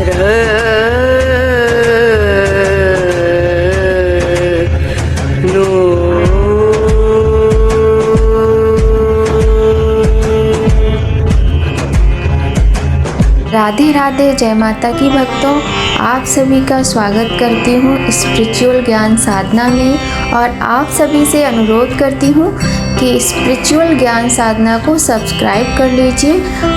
राधे राधे, जय माता की भक्तों। आप सभी का स्वागत करती हूँ स्पिरिचुअल ज्ञान साधना में और आप सभी से अनुरोध करती हूँ कि स्पिरिचुअल ज्ञान साधना को सब्सक्राइब कर लीजिए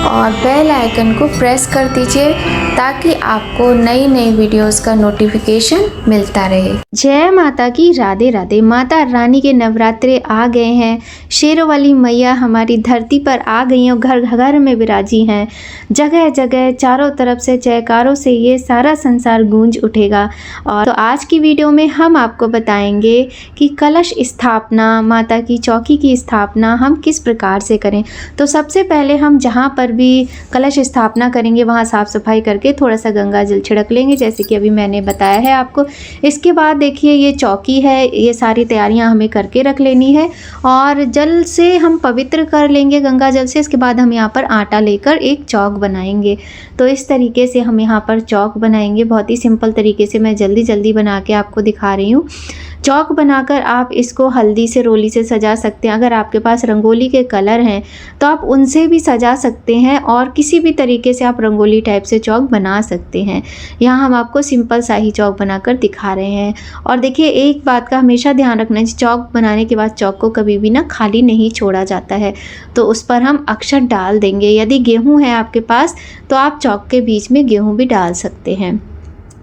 और बेल आइकन को प्रेस कर दीजिए ताकि आपको नई नई वीडियोस का नोटिफिकेशन मिलता रहे। जय माता की, राधे राधे। माता रानी के नवरात्रे आ गए हैं। शेरों वाली मैया हमारी धरती पर आ गई हैं, घर घर में विराजी हैं। जगह जगह चारों तरफ से जयकारों से ये सारा संसार गूंज उठेगा। और तो आज की वीडियो में हम आपको बताएंगे कि कलश स्थापना, माता की चौकी की स्थापना हम किस प्रकार से करें। तो सबसे पहले हम जहाँ पर भी कलश स्थापना करेंगे वहाँ साफ सफाई करके थोड़ा सा गंगा जल छिड़क लेंगे, जैसे कि अभी मैंने बताया है आपको। इसके बाद देखिए ये चौकी है, ये सारी तैयारियां हमें करके रख लेनी है और जल से हम पवित्र कर लेंगे, गंगा जल से। इसके बाद हम यहाँ पर आटा लेकर एक चौक बनाएंगे। तो इस तरीके से हम यहाँ पर चौक बनाएंगे, बहुत ही सिंपल तरीके से मैं जल्दी जल्दी बना के आपको दिखा रही हूँ। चौक बनाकर आप इसको हल्दी से, रोली से सजा सकते हैं। अगर आपके पास रंगोली के कलर हैं तो आप उनसे भी सजा सकते हैं और किसी भी तरीके से आप रंगोली टाइप से चौक बना सकते हैं। यहाँ हम आपको सिंपल सा ही चौक बनाकर दिखा रहे हैं। और देखिए एक बात का हमेशा ध्यान रखना है, चौक बनाने के बाद चौक को कभी भी ना खाली नहीं छोड़ा जाता है। तो उस पर हम अक्षत डाल देंगे। यदि गेहूँ है आपके पास तो आप चौक के बीच में गेहूँ भी डाल सकते हैं।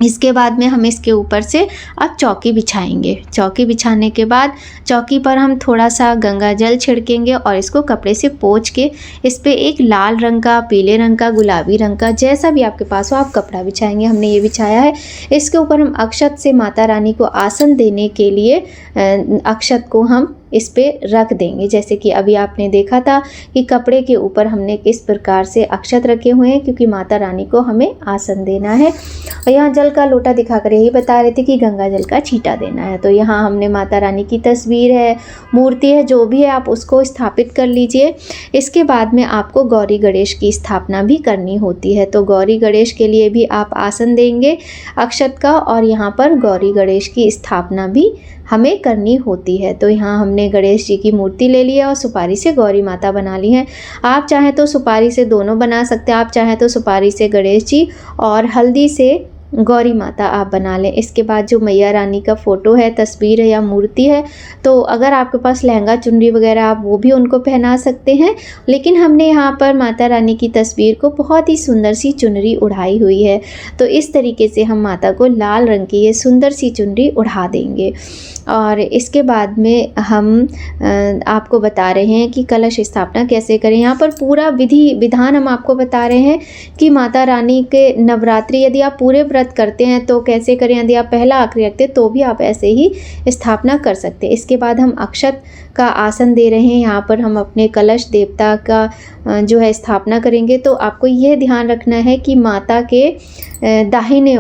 इसके बाद में हम इसके ऊपर से अब चौकी बिछाएंगे। चौकी बिछाने के बाद चौकी पर हम थोड़ा सा गंगा जल छिड़केंगे और इसको कपड़े से पोंछ के इस पे एक लाल रंग का, पीले रंग का, गुलाबी रंग का, जैसा भी आपके पास हो आप कपड़ा बिछाएंगे। हमने ये बिछाया है। इसके ऊपर हम अक्षत से माता रानी को आसन देने के लिए अक्षत को हम इस पे रख देंगे। जैसे कि अभी आपने देखा था कि कपड़े के ऊपर हमने किस प्रकार से अक्षत रखे हुए हैं, क्योंकि माता रानी को हमें आसन देना है। और यहाँ जल का लोटा दिखाकर यही बता रहे थे कि गंगा जल का छींटा देना है। तो यहाँ हमने माता रानी की तस्वीर है, मूर्ति है, जो भी है आप उसको स्थापित कर लीजिए। इसके बाद में आपको गौरी गणेश की स्थापना भी करनी होती है। तो गौरी गणेश के लिए भी आप आसन देंगे अक्षत का और यहाँ पर गौरी गणेश की स्थापना भी हमें करनी होती है। तो यहाँ हमने गणेश जी की मूर्ति ले ली है और सुपारी से गौरी माता बना ली है। आप चाहें तो सुपारी से दोनों बना सकते हैं, आप चाहें तो सुपारी से गणेश जी और हल्दी से गौरी माता आप बना लें। इसके बाद जो मैया रानी का फ़ोटो है, तस्वीर है या मूर्ति है, तो अगर आपके पास लहंगा चुनरी वगैरह आप वो भी उनको पहना सकते हैं। लेकिन हमने यहाँ पर माता रानी की तस्वीर को बहुत ही सुंदर सी चुनरी उड़ाई हुई है। तो इस तरीके से हम माता को लाल रंग की ये सुंदर सी चुनरी उड़ा देंगे। और इसके बाद में हम आपको बता रहे हैं कि कलश स्थापना कैसे करें। यहाँ पर पूरा विधि विधान हम आपको बता रहे हैं कि माता रानी के नवरात्रि यदि आप पूरे व्रत करते हैं तो कैसे करें। यदि आप पहला आखिरी रखते तो भी आप ऐसे ही स्थापना कर सकते हैं। इसके बाद हम अक्षत का आसन दे रहे हैं। यहाँ पर हम अपने कलश देवता का जो है स्थापना करेंगे। तो आपको यह ध्यान रखना है कि माता के दाहिने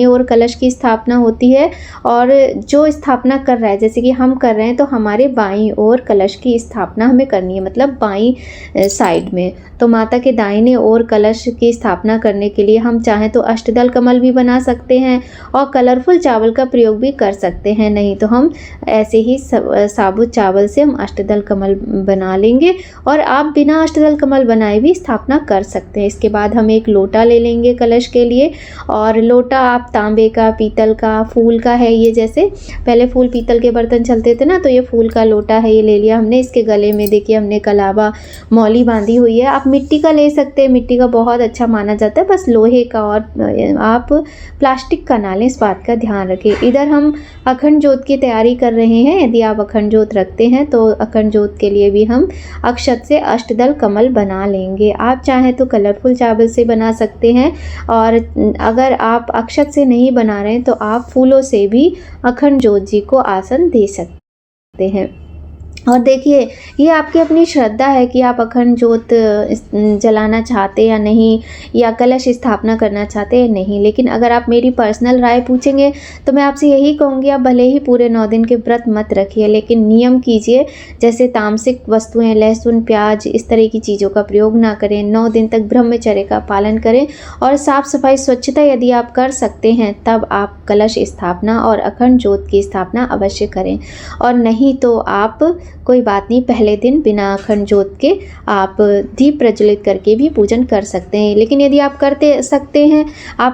ओर कलश की स्थापना होती है और जो स्थापना कर रहा है, जैसे कि हम कर रहे हैं, तो हमारे बाईं ओर कलश की स्थापना हमें करनी है, मतलब बाईं साइड में। तो माता के दाहिने ओर कलश की स्थापना करने के लिए हम चाहें तो अष्टदल कमल भी बना सकते हैं और कलरफुल चावल का प्रयोग भी कर सकते हैं। नहीं तो हम ऐसे ही साबुत चावल से हम अष्टदल कमल बना लेंगे और आप बिना अष्टदल कमल बनाए भी स्थापना कर सकते हैं। इसके बाद हम एक लोटा ले लेंगे कलश के लिए और लोटा आप तांबे का, पीतल का, फूल का है। ये जैसे पहले फूल पीतल के बर्तन चलते थे ना, तो ये फूल का लोटा है, ये ले लिया हमने। इसके गले में देखिए हमने कलावा मौली बांधी हुई है। आप मिट्टी का ले सकते हैं, मिट्टी का बहुत अच्छा माना जाता है, बस लोहे का और आप प्लास्टिक का ना लें, इस बात का ध्यान रखें। इधर हम अखंड ज्योत की तैयारी कर रहे हैं। यदि आप अखंड ज्योत रखते हैं तो अखंड ज्योत के लिए भी हम अक्षत से अष्टदल कमल बना लेंगे। आप चाहें तो कलरफुल चावल से बना सकते हैं और अगर आप अक्षत से नहीं बना रहे हैं तो आप फूलों से भी अखंड ज्योत जी को आसन दे सकते हैं। और देखिए, ये आपकी अपनी श्रद्धा है कि आप अखंड ज्योत जलाना चाहते या नहीं, या कलश स्थापना करना चाहते हैं नहीं। लेकिन अगर आप मेरी पर्सनल राय पूछेंगे तो मैं आपसे यही कहूँगी, आप भले ही पूरे 9 दिन के व्रत मत रखिए, लेकिन नियम कीजिए। जैसे तामसिक वस्तुएं, लहसुन, प्याज, इस तरह की चीज़ों का प्रयोग ना करें। 9 दिन तक ब्रह्मचर्य का पालन करें और साफ़ सफाई, स्वच्छता यदि आप कर सकते हैं तब आप कलश स्थापना और अखंड ज्योत की स्थापना अवश्य करें। और नहीं तो आप कोई बात नहीं, पहले दिन बिना अखंड ज्योत के आप दीप प्रज्वलित करके भी पूजन कर सकते हैं। लेकिन यदि आप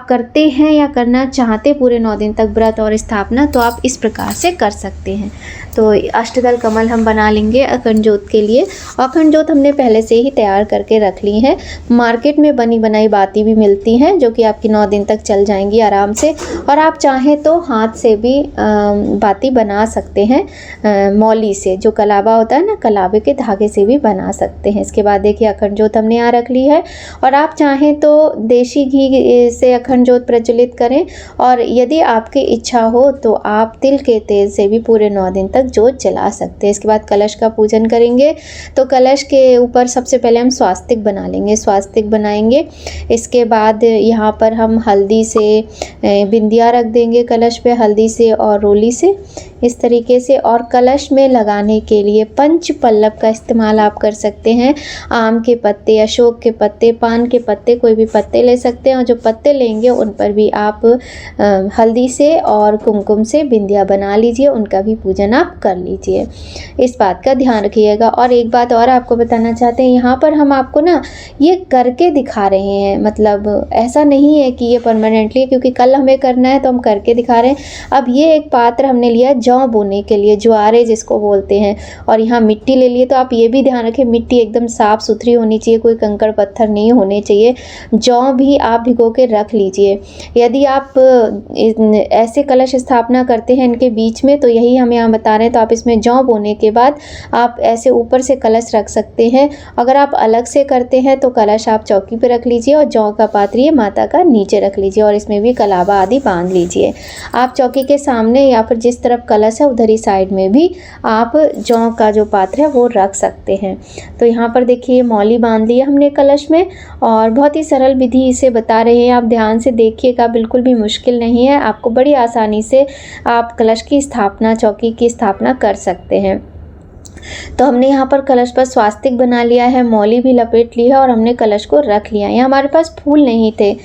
करते हैं या करना चाहते पूरे 9 दिन तक व्रत और स्थापना, तो आप इस प्रकार से कर सकते हैं। तो अष्टदल कमल हम बना लेंगे अखंड ज्योत के लिए। अखंड ज्योत हमने पहले से ही तैयार करके रख ली है। मार्केट में बनी बनाई बाती भी मिलती हैं जो कि आपकी 9 दिन तक चल जाएंगी आराम से। और आप चाहें तो हाथ से भी बाती बना सकते हैं, मौली से, जो कलावा होता है ना, कलावे के धागे से भी बना सकते हैं। इसके बाद देखिए, अखंड ज्योत हमने यहाँ रख ली है। और आप चाहें तो देशी घी से अखंड ज्योत प्रज्वलित करें, और यदि आपकी इच्छा हो तो आप तिल के तेल से भी पूरे 9 दिन तक ज्योत जला सकते हैं। इसके बाद कलश का पूजन करेंगे। तो कलश के ऊपर सबसे पहले हम स्वास्तिक बना लेंगे, स्वास्तिक बनाएंगे। इसके बाद यहाँ पर हम हल्दी से बिंदिया रख देंगे कलश पे, हल्दी से और रोली से, इस तरीके से। और कलश में लगाने के लिए पंच पल्लव का इस्तेमाल आप कर सकते हैं। आम के पत्ते, अशोक के पत्ते, पान के पत्ते, कोई भी पत्ते ले सकते हैं। और जो पत्ते लेंगे उन पर भी आप हल्दी से और कुमकुम से बिंदिया बना लीजिए, उनका भी पूजन आप कर लीजिए। इस बात का ध्यान रखिएगा। और एक बात और आपको बताना चाहते हैं, यहाँ पर हम आपको ना ये करके दिखा रहे हैं, मतलब ऐसा नहीं है कि ये परमानेंटली, क्योंकि कल हमें करना है तो हम करके दिखा रहे हैं। अब ये एक पात्र हमने लिया जौ बोने के लिए, ज्वारे जिसको बोलते हैं, और यहाँ मिट्टी ले लिए। तो आप ये भी ध्यान रखें, मिट्टी एकदम साफ़ सुथरी होनी चाहिए, कोई कंकड़ पत्थर नहीं होने चाहिए। जौ भी आप भिगो के रख लीजिए। यदि आप ऐसे कलश स्थापना करते हैं इनके बीच में, तो यही हम यहाँ बता रहे हैं, तो आप इसमें जौ बोने के बाद आप ऐसे ऊपर से कलश रख सकते हैं। अगर आप अलग से करते हैं तो कलश आप चौकी पर रख लीजिए और जौ का पात्र ये माता का नीचे रख लीजिए, और इसमें भी कलावा आदि बांध लीजिए। आप चौकी के सामने या फिर जिस तरफ कलश है उधर ही साइड में भी आप जौ का जो पात्र है वो रख सकते हैं। तो यहाँ पर देखिए, मौली बांध ली है हमने कलश में, और बहुत ही सरल विधि इसे बता रहे हैं। आप ध्यान से देखिएगा, बिल्कुल भी मुश्किल नहीं है, आपको बड़ी आसानी से आप कलश की स्थापना, चौकी की स्थापना कर सकते हैं। तो हमने यहाँ पर कलश पर स्वास्तिक बना लिया है, मौली भी लपेट ली है, और हमने कलश को रख लिया है। यहाँ हमारे पास फूल नहीं थे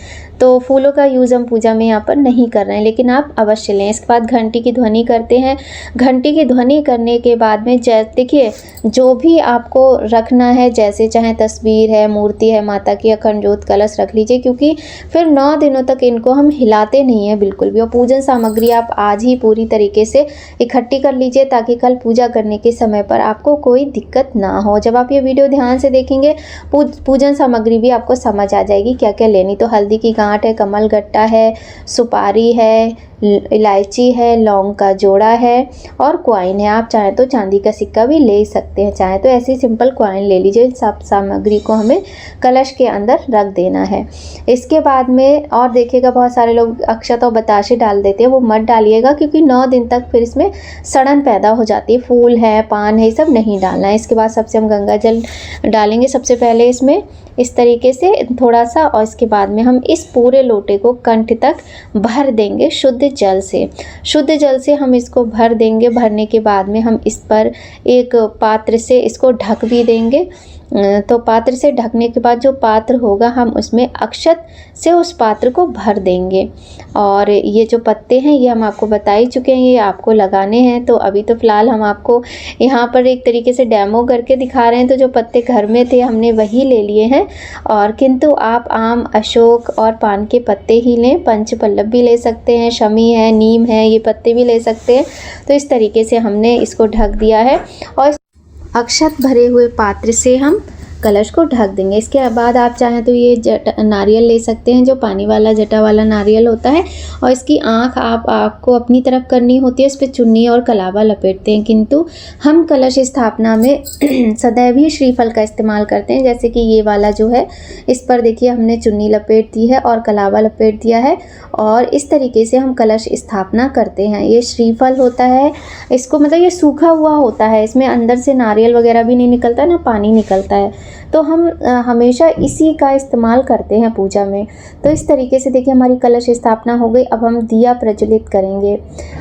तो फूलों का यूज़ हम पूजा में यहाँ पर नहीं कर रहे हैं, लेकिन आप अवश्य लें। इसके बाद घंटी की ध्वनि करते हैं। घंटी की ध्वनि करने के बाद में देखिए, जो भी आपको रखना है, जैसे चाहे तस्वीर है, मूर्ति है माता की, अखंड ज्योत, कलश रख लीजिए, क्योंकि फिर 9 दिनों तक इनको हम हिलाते नहीं हैं बिल्कुल भी। और पूजन सामग्री आप आज ही पूरी तरीके से इकट्ठी कर लीजिए, ताकि कल पूजा करने के समय पर आपको कोई दिक्कत ना हो। जब आप ये वीडियो ध्यान से देखेंगे, पूजन सामग्री भी आपको समझ आ जाएगी क्या क्या लेनी। तो हल्दी की गांठ है, कमल गट्टा है, सुपारी है, इलायची है, लौंग का जोड़ा है और क्वाइन है। आप चाहें तो चांदी का सिक्का भी ले सकते हैं, चाहे तो ऐसी सिंपल क्वाइन ले लीजिए। सब सामग्री को हमें कलश के अंदर रख देना है। इसके बाद में और देखिएगा, बहुत सारे लोग अक्षत और बताशे डाल देते हैं, वो मत डालिएगा, क्योंकि 9 दिन तक फिर इसमें सड़न पैदा हो जाती है। फूल है, पान है, ये सब नहीं डालना है। इसके बाद सबसे हम गंगा जल डालेंगे सबसे पहले इसमें, इस तरीके से थोड़ा सा, और इसके बाद में हम इस पूरे लोटे को कंठ तक भर देंगे शुद्ध जल से। शुद्ध जल से हम इसको भर देंगे। भरने के बाद में हम इस पर एक पात्र से इसको ढक भी देंगे। तो पात्र से ढकने के बाद जो पात्र होगा, हम उसमें अक्षत से उस पात्र को भर देंगे। और ये जो पत्ते हैं ये हम आपको बता ही चुके हैं, ये आपको लगाने हैं। तो अभी तो फ़िलहाल हम आपको यहाँ पर एक तरीके से डेमो करके दिखा रहे हैं। तो जो पत्ते घर में थे हमने वही ले लिए हैं, और किंतु आप आम, अशोक और पान के पत्ते ही लें। पंच पल्लव भी ले सकते हैं, शमी है, नीम है, ये पत्ते भी ले सकते हैं। तो इस तरीके से हमने इसको ढक दिया है, और अक्षत भरे हुए पात्र से हम कलश को ढक देंगे। इसके बाद आप चाहें तो ये नारियल ले सकते हैं, जो पानी वाला जटा वाला नारियल होता है, और इसकी आँख आपको अपनी तरफ करनी होती है। इस पर चुन्नी और कलावा लपेटते हैं, किंतु हम कलश स्थापना में सदैव ही श्रीफल का इस्तेमाल करते हैं। जैसे कि ये वाला जो है, इस पर देखिए हमने चुन्नी लपेट दी है और कलावा लपेट दिया है, और इस तरीके से हम कलश स्थापना करते हैं। ये श्रीफल होता है, इसको मतलब ये सूखा हुआ होता है, इसमें अंदर से नारियल वगैरह भी नहीं निकलता, ना पानी निकलता है, तो हम हमेशा इसी का इस्तेमाल करते हैं पूजा में। तो इस तरीके से देखिए हमारी कलश स्थापना हो गई। अब हम दिया प्रज्वलित करेंगे।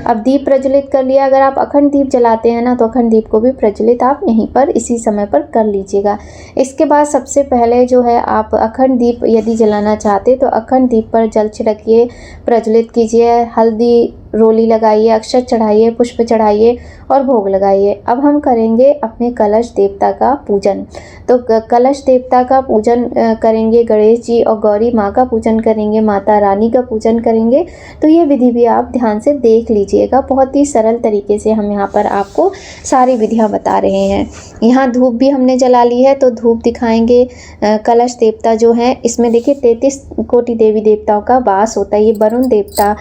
अब दीप प्रज्वलित कर लिया। अगर आप अखंड दीप जलाते हैं ना, तो अखंड दीप को भी प्रज्वलित आप यहीं पर इसी समय पर कर लीजिएगा। इसके बाद सबसे पहले जो है, आप अखंड दीप यदि जलाना चाहते तो अखंड दीप पर जल छिड़किए, प्रज्वलित कीजिए, हल्दी रोली लगाइए, अक्षत चढ़ाइए, पुष्प चढ़ाइए और भोग लगाइए। अब हम करेंगे अपने कलश देवता का पूजन। तो कलश देवता का पूजन करेंगे, गणेश जी और गौरी माँ का पूजन करेंगे, माता रानी का पूजन करेंगे। तो ये विधि भी आप ध्यान से देख लीजिएगा। बहुत ही सरल तरीके से हम यहाँ पर आपको सारी विधियाँ बता रहे हैं। यहाँ धूप भी हमने जला ली है, तो धूप दिखाएंगे। कलश देवता जो है, इसमें देखिए 33 कोटि देवी देवताओं का वास होता है। ये वरुण देवता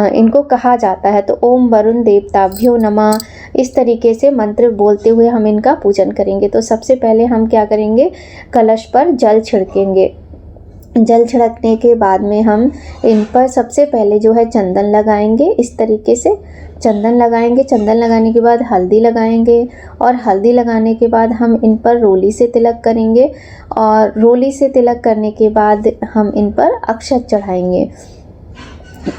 इनको कहा जाता है। तो ओम वरुण देवताभ्यो नमः, इस तरीके से मंत्र बोलते हुए हम इनका पूजन करेंगे। तो सबसे पहले हम क्या करेंगे, कलश पर जल छिड़केंगे। जल छिड़कने के बाद में हम इन पर सबसे पहले जो है चंदन लगाएंगे। इस तरीके से चंदन लगाएंगे। चंदन लगाने के बाद हल्दी लगाएंगे, और हल्दी लगाने के बाद हम इन पर रोली से तिलक करेंगे, और रोली से तिलक करने के बाद हम इन पर अक्षत चढ़ाएंगे।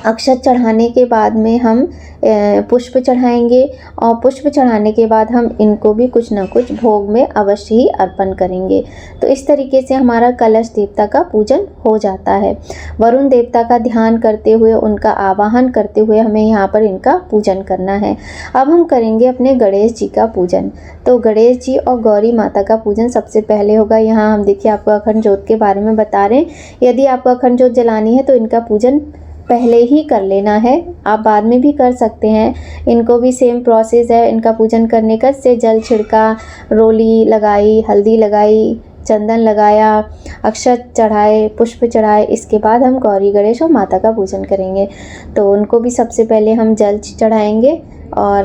अक्षत चढ़ाने के बाद में हम पुष्प चढ़ाएंगे, और पुष्प चढ़ाने के बाद हम इनको भी कुछ ना कुछ भोग में अवश्य ही अर्पण करेंगे। तो इस तरीके से हमारा कलश देवता का पूजन हो जाता है। वरुण देवता का ध्यान करते हुए, उनका आवाहन करते हुए हमें यहाँ पर इनका पूजन करना है। अब हम करेंगे अपने गणेश जी का पूजन। तो गणेश जी और गौरी माता का पूजन सबसे पहले होगा। यहाँ हम देखिए आपको अखंड ज्योत के बारे में बता रहे हैं। यदि आपको अखंड ज्योत जलानी है तो इनका पूजन पहले ही कर लेना है, आप बाद में भी कर सकते हैं। इनको भी सेम प्रोसेस है इनका पूजन करने का। से जल छिड़का, रोली लगाई, हल्दी लगाई, चंदन लगाया, अक्षत चढ़ाए, पुष्प चढ़ाए। इसके बाद हम गौरी गणेश और माता का पूजन करेंगे। तो उनको भी सबसे पहले हम जल चढ़ाएंगे, और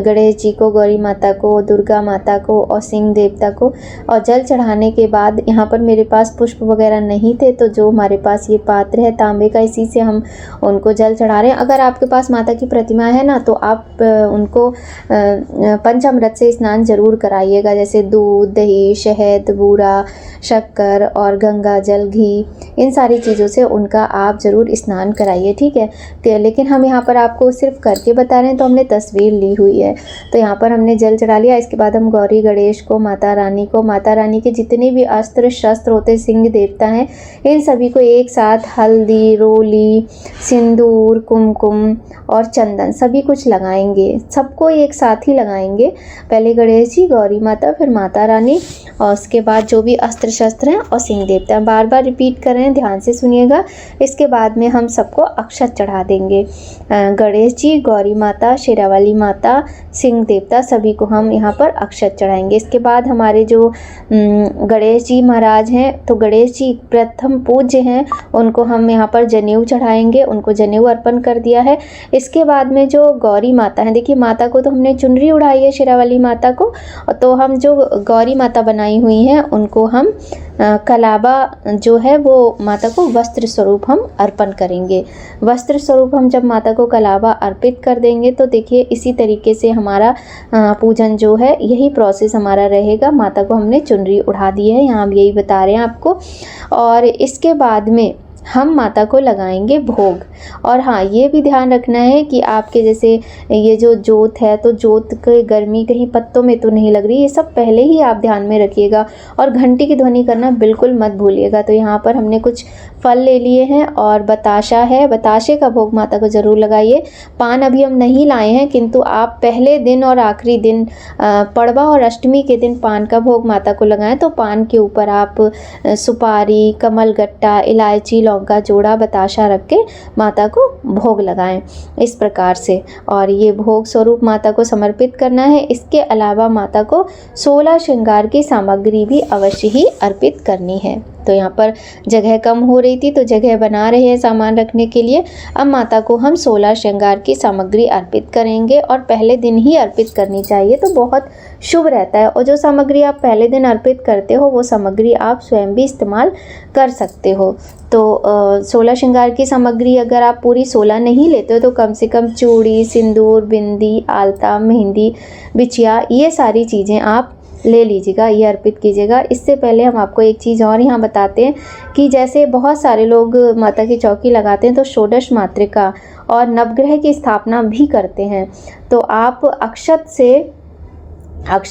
गणेश जी को, गौरी माता को, दुर्गा माता को और सिंह देवता को। और जल चढ़ाने के बाद यहाँ पर मेरे पास पुष्प वगैरह नहीं थे, तो जो हमारे पास ये पात्र है तांबे का, इसी से हम उनको जल चढ़ा रहे हैं। अगर आपके पास माता की प्रतिमा है ना, तो आप उनको पंचामृत से स्नान जरूर कराइएगा। जैसे दूध, दही, शहद, बूरा, शक्कर और गंगा जल, घी, इन सारी चीज़ों से उनका आप ज़रूर स्नान कराइए, ठीक है। तो लेकिन हम यहाँ पर आपको सिर्फ करके बता रहे हैं, तो हमने तस्वीर ली हुई है। तो यहाँ पर हमने जल चढ़ा लिया। इसके बाद हम गौरी गणेश को, माता रानी के जितने भी अस्त्र शस्त्र होते, सिंह देवता हैं, इन सभी को एक साथ हल्दी, रोली, सिंदूर, कुमकुम और चंदन सभी कुछ लगाएंगे। सबको एक साथ ही लगाएंगे। पहले गणेश जी, गौरी माता, फिर माता रानी, और उसके बाद जो भी अस्त्र शस्त्र हैं और सिंह देवता। बार बार रिपीट कर रहे हैं, ध्यान से सुनिएगा। इसके बाद में हम सबको अक्षत चढ़ा देंगे। गणेश जी, गौरी माता, शेरावाली माता, सिंह देवता, सभी को हम यहाँ पर अक्षत चढ़ाएंगे। इसके बाद हमारे जो गणेश जी महाराज हैं, तो गणेश जी प्रथम पूज्य हैं, उनको हम यहाँ पर जनेऊ चढ़ाएंगे। उनको जनेऊ अर्पण कर दिया है। इसके बाद में जो गौरी माता हैं, देखिए माता को तो हमने चुनरी उड़ाई है, शेरावाली माता को, तो हम जो गौरी माता बनाई हुई हैं उनको हम कलावा जो है वो माता को वस्त्र स्वरूप हम अर्पण करेंगे। वस्त्र स्वरूप हम जब माता को कलावा अर्पित कर देंगे, तो देखिए इसी तरीके से हमारा पूजन जो है, यही प्रोसेस हमारा रहेगा। माता को हमने चुनरी उड़ा दी है, यहाँ हम यही बता रहे हैं आपको। और इसके बाद में हम माता को लगाएंगे भोग। और हाँ, ये भी ध्यान रखना है कि आपके जैसे ये जो जोत है, तो जोत की गर्मी कहीं पत्तों में तो नहीं लग रही, ये सब पहले ही आप ध्यान में रखिएगा। और घंटी की ध्वनि करना बिल्कुल मत भूलिएगा। तो यहाँ पर हमने कुछ फल ले लिए हैं और बताशा है, बताशे का भोग माता को ज़रूर लगाइए। पान अभी हम नहीं लाए हैं, किंतु आप पहले दिन और आखिरी दिन पड़वा और अष्टमी के दिन पान का भोग माता को लगाएं। तो पान के ऊपर आप सुपारी, कमलगट्टा, इलायची, लौंगा, जोड़ा, बताशा रख के माता को भोग लगाएं इस प्रकार से, और ये भोग स्वरूप माता को समर्पित करना है। इसके अलावा माता को 16 श्रृंगार की सामग्री भी अवश्य ही अर्पित करनी है। तो यहाँ पर जगह कम हो रही थी तो जगह बना रहे हैं सामान रखने के लिए। अब माता को हम 16 श्रृंगार की सामग्री अर्पित करेंगे और पहले दिन ही अर्पित करनी चाहिए, तो बहुत शुभ रहता है। और जो सामग्री आप पहले दिन अर्पित करते हो वो सामग्री आप स्वयं भी इस्तेमाल कर सकते हो। तो 16 श्रृंगार की सामग्री अगर आप पूरी 16 नहीं लेते हो तो कम से कम चूड़ी, सिंदूर, बिंदी, आलता, मेहंदी, बिछिया, ये सारी चीज़ें आप ले लीजिएगा, ये अर्पित कीजिएगा। इससे पहले हम आपको एक चीज़ और यहाँ बताते हैं कि जैसे बहुत सारे लोग माता की चौकी लगाते हैं तो षोडश मातृका और नवग्रह की स्थापना भी करते हैं। तो आप अक्षत से आप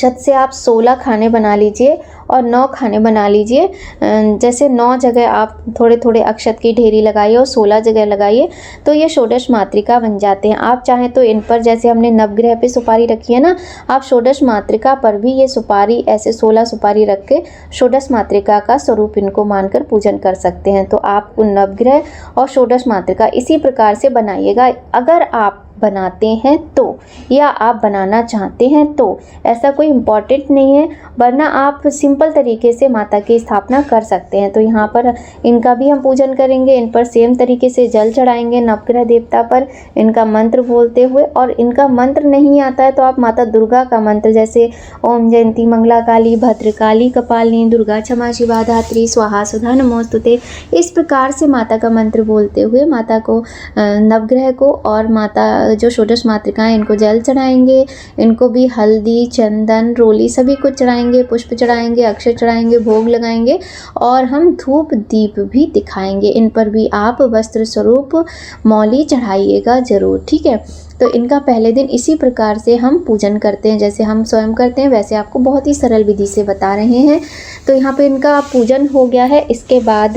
16 खाने बना लीजिए और 9 खाने बना लीजिए। जैसे 9 जगह आप थोड़े थोड़े अक्षत की ढेरी लगाइए और 16 जगह लगाइए, तो ये षोडश मातृका बन जाते हैं। आप चाहें तो इन पर, जैसे हमने नवग्रह पे सुपारी रखी है ना, आप षोडश मातृका पर भी ये सुपारी ऐसे 16 सुपारी रख के षोडश मातृका का स्वरूप इनको मानकर पूजन कर सकते हैं। तो आप नवग्रह और षोडश मातृका इसी प्रकार से बनाइएगा अगर आप बनाते हैं तो, या आप बनाना चाहते हैं तो। ऐसा कोई इम्पॉर्टेंट नहीं है, वरना आप सिंपल तरीके से माता की स्थापना कर सकते हैं। तो यहाँ पर इनका भी हम पूजन करेंगे, इन पर सेम तरीके से जल चढ़ाएंगे नवग्रह देवता पर, इनका मंत्र बोलते हुए। और इनका मंत्र नहीं आता है तो आप माता दुर्गा का मंत्र, जैसे ओम जयंती मंगला काली भद्रकाली कपालिनी दुर्गा क्षमा शिवा धात्री स्वाहा सुधा नमोस्तुते, इस प्रकार से माता का मंत्र बोलते हुए माता को, नवग्रह को और माता जो षोडश मातृकाएं, इनको जल चढ़ाएंगे। इनको भी हल्दी, चंदन, रोली सभी कुछ चढ़ाएंगे, पुष्प चढ़ाएंगे, अक्षत चढ़ाएंगे, भोग लगाएंगे और हम धूप दीप भी दिखाएंगे। इन पर भी आप वस्त्र स्वरूप मौली चढ़ाइएगा ज़रूर, ठीक है। तो इनका पहले दिन इसी प्रकार से हम पूजन करते हैं, जैसे हम स्वयं करते हैं वैसे आपको बहुत ही सरल विधि से बता रहे हैं। तो यहाँ पे इनका पूजन हो गया है। इसके बाद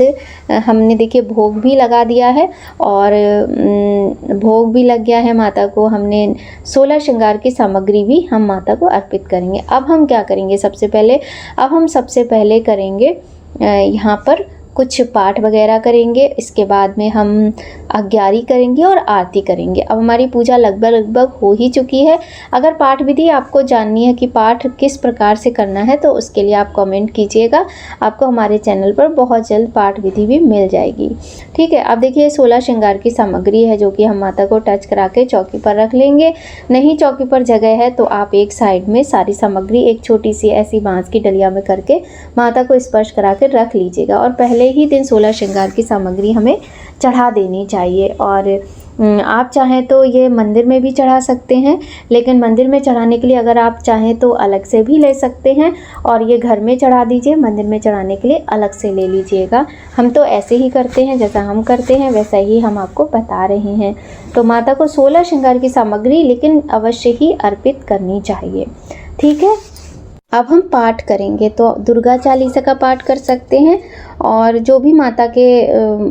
हमने देखिए भोग भी लगा दिया है और भोग भी लग गया है माता को। हमने 16 श्रृंगार की सामग्री भी हम माता को अर्पित करेंगे। अब हम क्या करेंगे, सबसे पहले करेंगे यहाँ पर कुछ पाठ वगैरह करेंगे। इसके बाद में हम अग्यारी करेंगे और आरती करेंगे। अब हमारी पूजा लगभग हो ही चुकी है। अगर पाठ विधि आपको जाननी है कि पाठ किस प्रकार से करना है तो उसके लिए आप कमेंट कीजिएगा, आपको हमारे चैनल पर बहुत जल्द पाठ विधि भी मिल जाएगी, ठीक है। अब देखिए 16 श्रृंगार की सामग्री है जो कि हम माता को टच करा के चौकी पर रख लेंगे। नहीं चौकी पर जगह है तो आप एक साइड में सारी सामग्री एक छोटी सी ऐसी बांस की डलिया में करके माता को स्पर्श करा के रख लीजिएगा। और पहले ही दिन 16 श्रृंगार की सामग्री हमें चढ़ा देनी चाहिए। और आप चाहें तो ये मंदिर में भी चढ़ा सकते हैं, लेकिन मंदिर में चढ़ाने के लिए अगर आप चाहें तो अलग से भी ले सकते हैं और ये घर में चढ़ा दीजिए, मंदिर में चढ़ाने के लिए अलग से ले लीजिएगा। हम तो ऐसे ही करते हैं, जैसा हम करते हैं वैसा ही हम आपको बता रहे हैं। तो माता को 16 श्रृंगार की सामग्री लेकिन अवश्य ही अर्पित करनी चाहिए, ठीक है। अब हम पाठ करेंगे तो दुर्गा चालीसा का पाठ कर सकते हैं और जो भी माता के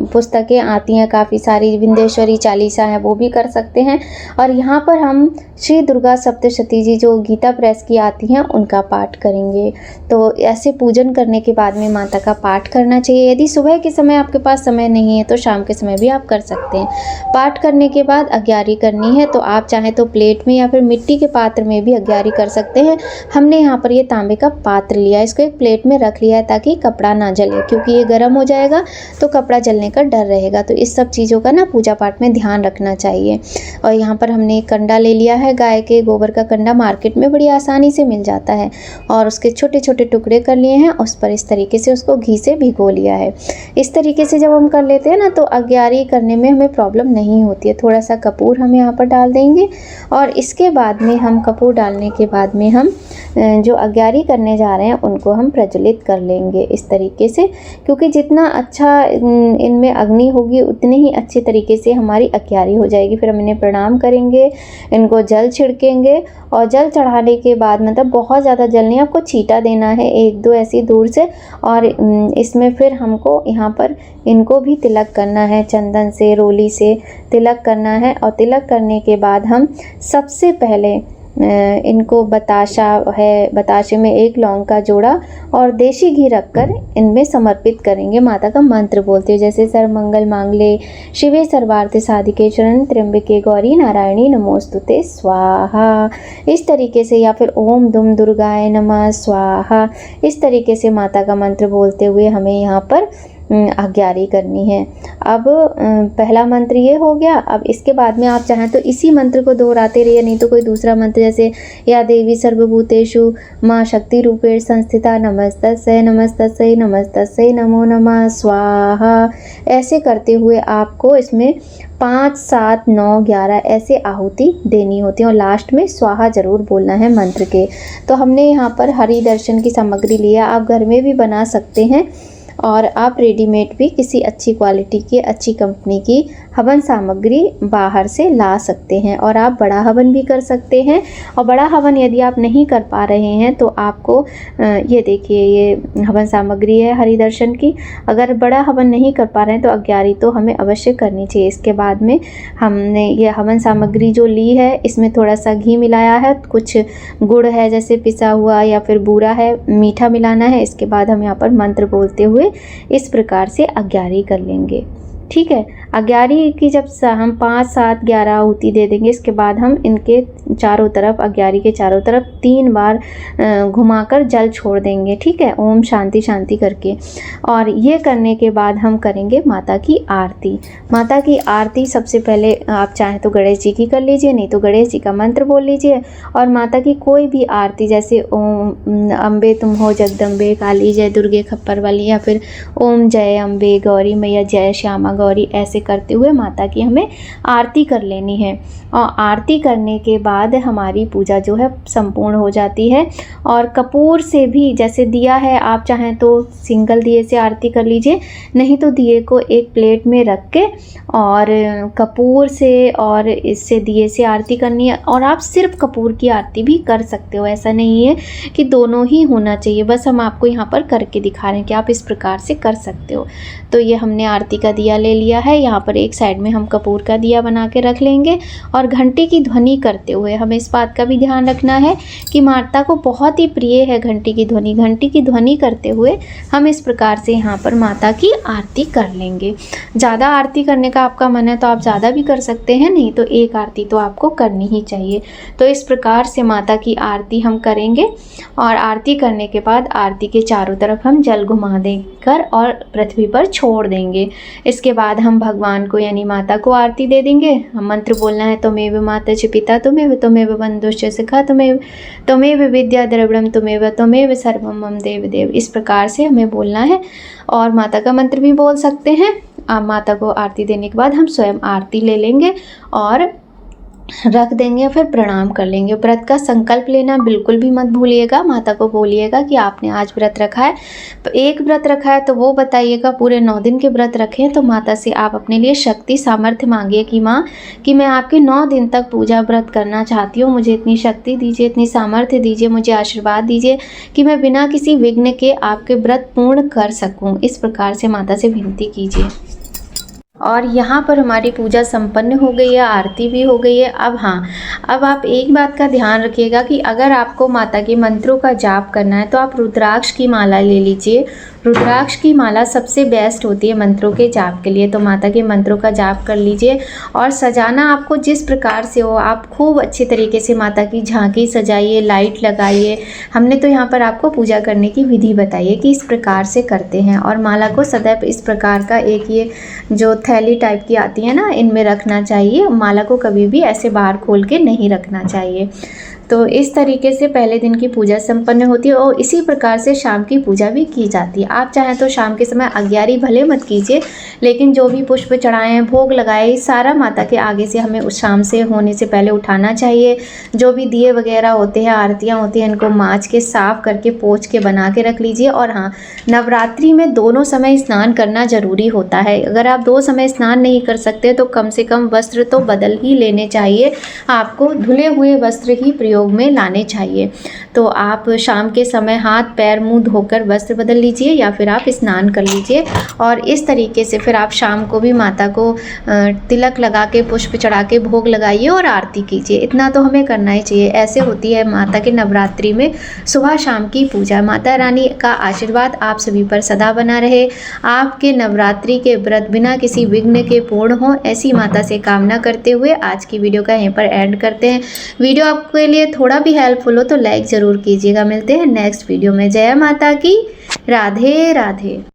पुस्तकें आती हैं काफ़ी सारी, विंध्येश्वरी चालीसा है वो भी कर सकते हैं। और यहाँ पर हम श्री दुर्गा सप्तशती जी जो गीता प्रेस की आती हैं उनका पाठ करेंगे। तो ऐसे पूजन करने के बाद में माता का पाठ करना चाहिए। यदि सुबह के समय आपके पास समय नहीं है तो शाम के समय भी आप कर सकते हैं। पाठ करने के बाद अग्यारी करनी है तो आप चाहें तो प्लेट में या फिर मिट्टी के पात्र में भी अग्यारी कर सकते हैं। हमने यहाँ पर ये तांबे का पात्र लिया, इसको एक प्लेट में रख लिया है ताकि कपड़ा ना जले, क्योंकि ये गर्म हो जाएगा तो कपड़ा जलने का डर रहेगा। तो इस सब चीज़ों का ना पूजा पाठ में ध्यान रखना चाहिए। और यहाँ पर हमने एक कंडा ले लिया है, गाय के गोबर का कंडा मार्केट में बड़ी आसानी से मिल जाता है, और उसके छोटे छोटे टुकड़े कर लिए हैं। उस पर इस तरीके से उसको घी से भिगो लिया है। इस तरीके से जब हम कर लेते हैं ना तो अग्यारी करने में हमें प्रॉब्लम नहीं होती है। थोड़ा सा कपूर हम यहाँ पर डाल देंगे और इसके बाद में हम कपूर डालने के बाद में हम जो अग्यारी करने जा रहे हैं उनको हम प्रज्वलित कर लेंगे इस तरीके से, क्योंकि जितना अच्छा इनमें अग्नि होगी उतने ही अच्छे तरीके से हमारी अग्यारी हो जाएगी। फिर हम इन्हें प्रणाम करेंगे, इनको जल छिड़केंगे और जल चढ़ाने के बाद मतलब बहुत ज़्यादा जल नहीं, आपको छींटा देना है 1-2 ऐसी दूर से। और इसमें फिर हमको यहाँ पर इनको भी तिलक करना है, चंदन से रोली से तिलक करना है। और तिलक करने के बाद हम सबसे पहले इनको बताशा है, बताशे में 1 लौंग का जोड़ा और देशी घी रखकर इनमें समर्पित करेंगे। माता का मंत्र बोलते हैं, जैसे सर्वमंगल मांगल्ये शिवे सर्वार्थ साधिके शरण्ये त्र्यंबके गौरी नारायणी नमोस्तुते स्वाहा, इस तरीके से, या फिर ओम दुम दुर्गाय नमः स्वाहा, इस तरीके से माता का मंत्र बोलते हुए हमें यहाँ पर अग्यारी करनी है। अब पहला मंत्र ये हो गया। अब इसके बाद में आप चाहें तो इसी मंत्र को दोहराते रहिए, नहीं तो कोई दूसरा मंत्र जैसे या देवी सर्वभूतेषु माँ शक्ति रूपेण संस्थिता नमस्तस्यै नमस्तस्यै नमस्तस्यै नमो नमः स्वाहा, ऐसे करते हुए आपको इसमें 5, 7, 9, 11 ऐसे आहुति देनी होती है और लास्ट में स्वाहा जरूर बोलना है मंत्र के। तो हमने यहाँ पर हरि दर्शन की सामग्री लिया, आप घर में भी बना सकते हैं और आप रेडीमेड भी किसी अच्छी क्वालिटी की, अच्छी कंपनी की हवन सामग्री बाहर से ला सकते हैं। और आप बड़ा हवन भी कर सकते हैं। और बड़ा हवन यदि आप नहीं कर पा रहे हैं तो आपको ये देखिए, ये हवन सामग्री है हरि दर्शन की। अगर बड़ा हवन नहीं कर पा रहे हैं तो अग्यारी तो हमें अवश्य करनी चाहिए। इसके बाद में हमने ये हवन सामग्री जो ली है इसमें थोड़ा सा घी मिलाया है, कुछ गुड़ है जैसे पिसा हुआ या फिर बूरा है, मीठा मिलाना है। इसके बाद हम यहाँ पर मंत्र बोलते हुए इस प्रकार से अग्यारी कर लेंगे। ठीक है, अग्यारी की जब हम 5, 7, 11 आहुति दे देंगे, इसके बाद हम इनके चारों तरफ, अग्यारी के चारों तरफ 3 बार घुमाकर जल छोड़ देंगे। ठीक है, ओम शांति शांति करके। और ये करने के बाद हम करेंगे माता की आरती। माता की आरती सबसे पहले आप चाहें तो गणेश जी की कर लीजिए, नहीं तो गणेश जी का मंत्र बोल लीजिए। और माता की कोई भी आरती, जैसे ओम अम्बे तुम हो जगदम्बे, काली जय दुर्गे खप्पर वाली, या फिर ओम जय अम्बे गौरी मैया जय श्यामा गौरी, ऐसे करते हुए माता की हमें आरती कर लेनी है। और आरती करने के बाद हमारी पूजा जो है संपूर्ण हो जाती है। और कपूर से भी, जैसे दिया है, आप चाहें तो सिंगल दिए से आरती कर लीजिए, नहीं तो दिए को एक प्लेट में रख के और कपूर से और इससे दिए से आरती करनी है। और आप सिर्फ कपूर की आरती भी कर सकते हो, ऐसा नहीं है कि दोनों ही होना चाहिए। बस हम आपको यहाँ पर करके दिखा रहे हैं कि आप इस प्रकार से कर सकते हो। तो ये हमने आरती का दिया ले लिया है, यहाँ पर एक साइड में हम कपूर का दिया बना के रख लेंगे। और घंटी की ध्वनि करते हुए हमें इस बात का भी ध्यान रखना है कि माता को बहुत ही प्रिय है घंटी की ध्वनि। घंटी की ध्वनि करते हुए हम इस प्रकार से यहाँ पर माता की आरती कर लेंगे। ज़्यादा आरती करने का आपका मन है तो आप ज़्यादा भी कर सकते हैं, नहीं तो एक आरती तो आपको करनी ही चाहिए। तो इस प्रकार से माता की आरती हम करेंगे। और आरती करने के बाद आरती के चारों तरफ हम जल घुमा देकर और पृथ्वी पर छोड़ देंगे। इसके बाद हम भगवान को यानी माता को आरती दे देंगे। हम मंत्र बोलना है, त्वमेव माता च पिता त्वमेव, त्वमेव बन्धुश्च सखा त्वमेव, त्वमेव विद्या द्रविड़ं त्वमेव, त्वमेव सर्वं मम देव देव, इस प्रकार से हमें बोलना है। और माता का मंत्र भी बोल सकते हैं। माता को आरती देने के बाद हम स्वयं आरती ले लेंगे और रख देंगे, फिर प्रणाम कर लेंगे। व्रत का संकल्प लेना बिल्कुल भी मत भूलिएगा। माता को बोलिएगा कि आपने आज व्रत रखा है, तो एक व्रत रखा है तो वो बताइएगा। पूरे 9 दिन के व्रत रखे हैं तो माता से आप अपने लिए शक्ति सामर्थ्य मांगिए कि माँ कि मैं आपके 9 दिन तक पूजा व्रत करना चाहती हूँ, मुझे इतनी शक्ति दीजिए, इतनी सामर्थ्य दीजिए, मुझे आशीर्वाद दीजिए कि मैं बिना किसी विघ्न के आपके व्रत पूर्ण कर सकूँ। इस प्रकार से माता से विनती कीजिए। और यहाँ पर हमारी पूजा संपन्न हो गई है, आरती भी हो गई है। अब हाँ, अब आप एक बात का ध्यान रखिएगा कि अगर आपको माता के मंत्रों का जाप करना है तो आप रुद्राक्ष की माला ले लीजिए। रुद्राक्ष की माला सबसे बेस्ट होती है मंत्रों के जाप के लिए। तो माता के मंत्रों का जाप कर लीजिए। और सजाना आपको जिस प्रकार से हो, आप खूब अच्छे तरीके से माता की झांकी सजाइए, लाइट लगाइए। हमने तो यहाँ पर आपको पूजा करने की विधि बताई है कि इस प्रकार से करते हैं। और माला को सदैव इस प्रकार का एक ये जो थैली टाइप की आती है ना, इनमें रखना चाहिए। माला को कभी भी ऐसे बाहर खोल के नहीं रखना चाहिए। तो इस तरीके से पहले दिन की पूजा संपन्न होती है और इसी प्रकार से शाम की पूजा भी की जाती है। आप चाहें तो शाम के समय अग्यारी भले मत कीजिए, लेकिन जो भी पुष्प चढ़ाएं, भोग लगाए, सारा माता के आगे से हमें उस शाम से होने से पहले उठाना चाहिए। जो भी दिए वगैरह होते हैं, आरतियाँ होती हैं, इनको माँज के साफ़ करके पोंछ के बना के रख लीजिए। और हाँ, नवरात्रि में दोनों समय स्नान करना ज़रूरी होता है। अगर आप 2 समय स्नान नहीं कर सकते तो कम से कम वस्त्र तो बदल ही लेने चाहिए। आपको धुले हुए वस्त्र ही प्रयोग में लाने चाहिए। तो आप शाम के समय हाथ पैर मुंह धोकर वस्त्र बदल लीजिए या फिर आप स्नान कर लीजिए। और इस तरीके से फिर आप शाम को भी माता को तिलक लगा के, पुष्प चढ़ा के भोग लगाइए और आरती कीजिए। इतना तो हमें करना ही चाहिए। ऐसे होती है माता के नवरात्रि में सुबह शाम की पूजा। माता रानी का आशीर्वाद आप सभी पर सदा बना रहे। आपके नवरात्रि के व्रत बिना किसी विघ्न के पूर्ण हो, ऐसी माता से कामना करते हुए आज की वीडियो का यहीं पर एंड करते हैं। वीडियो आपके लिए थोड़ा भी हेल्पफुल हो तो लाइक ज़रूर कीजिएगा। मिलते हैं नेक्स्ट वीडियो में। जय माता की। राधे राधे।